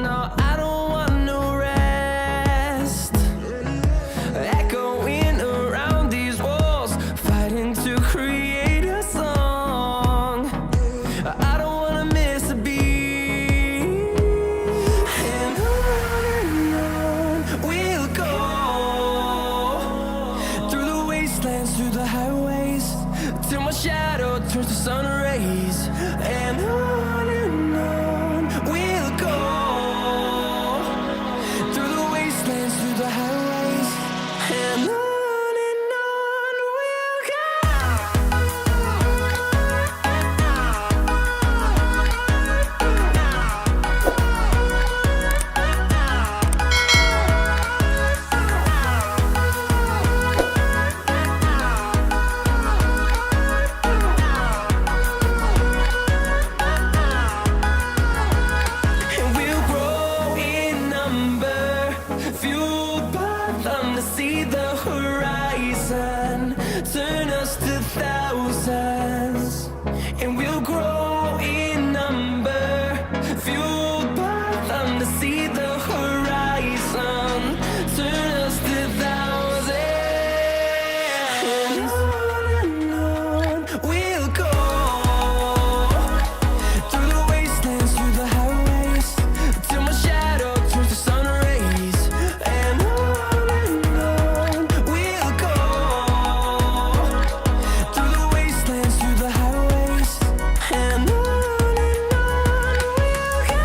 No, I don't want no rest. Echoing around these walls, fighting to create a song. I don't wanna miss a beat. And on we'll go, through the wastelands, through the highways, till my shadow turns to sun rays. And on we'll go, through the wastelands, through the highways, and on we'll go. And we'll grow in number, fueled by them to see the horizon, turn us to thousands. And we'll grow in number, fueled by them to see the horizon, turn us to thousands. And on we'll go, through the wastelands, through the highways, till my shadow turns to sun rays. And on we'll go, through the wastelands, through the highways, and on we'll go.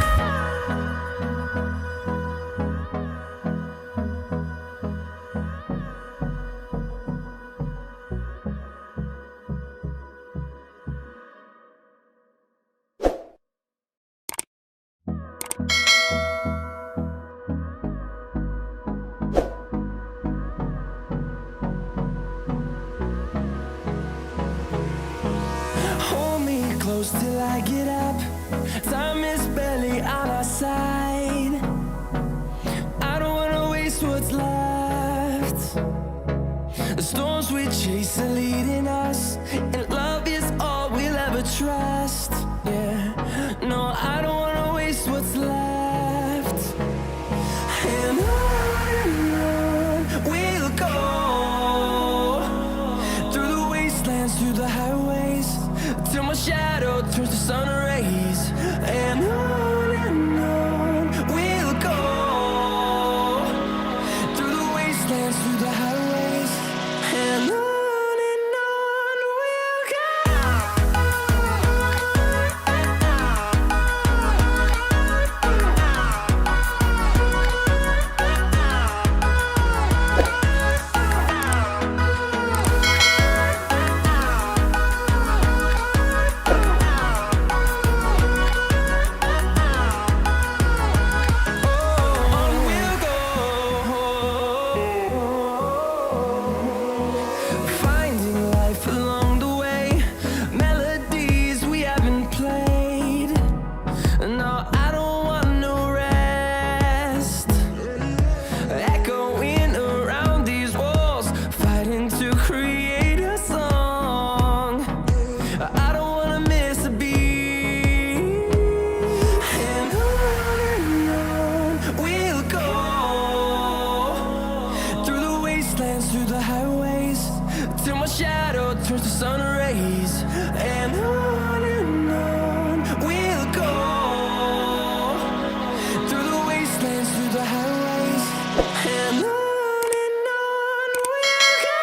Hold me close till I get up. Time is barely on our side. I don't wanna waste what's left. The storms we chase are leading us, and love is all we'll ever trust. Yeah, no, I don't wanna waste what's left. And on we'll go, through the wastelands, through the highways, till my shadow turns to sun rays. And on we'll go, through the wastelands, through the highways, and on we'll go. On we'll go, finding life along the way, melodies we haven't played. No, I don't want no rest. Echoing around these walls, fighting to create a song. I don't wanna miss a beat. And on we'll go, through the wastelands, through the highways, till my shadow turns to sun rays. And on we'll go, through the wastelands, through the highways, and on we'll go.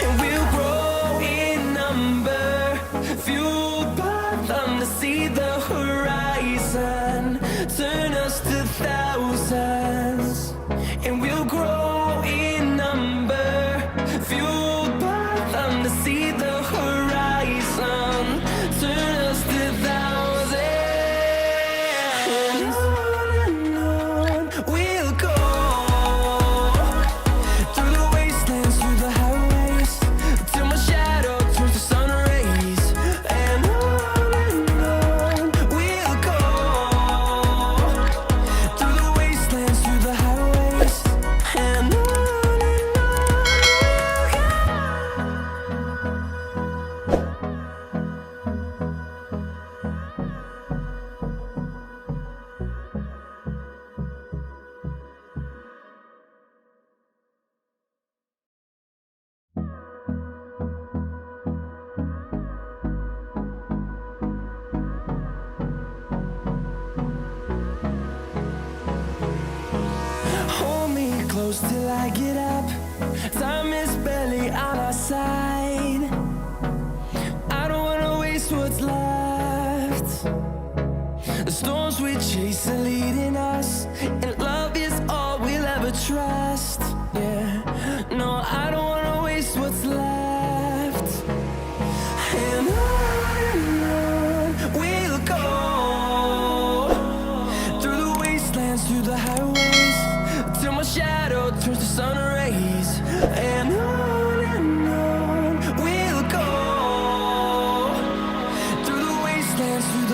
And we'll grow in number, fueled by them to see the horizon, turn us to thousands. And we'll grow in number, fueled by them to see the horizon, turn us to thousands. And on we'll go, through the wastelands, through the highways, till my shadow turns to sun rays. close till I get up. Time is barely on our side. I don't wanna waste what's left. The storms we chase are leading us, and love is all we'll ever trust. Yeah, no, I don't wanna waste what's left. And on we'll go, through the wastelands, through the highways, till my shadow turns to sun rays. And on we'll go, through the wastelands, through the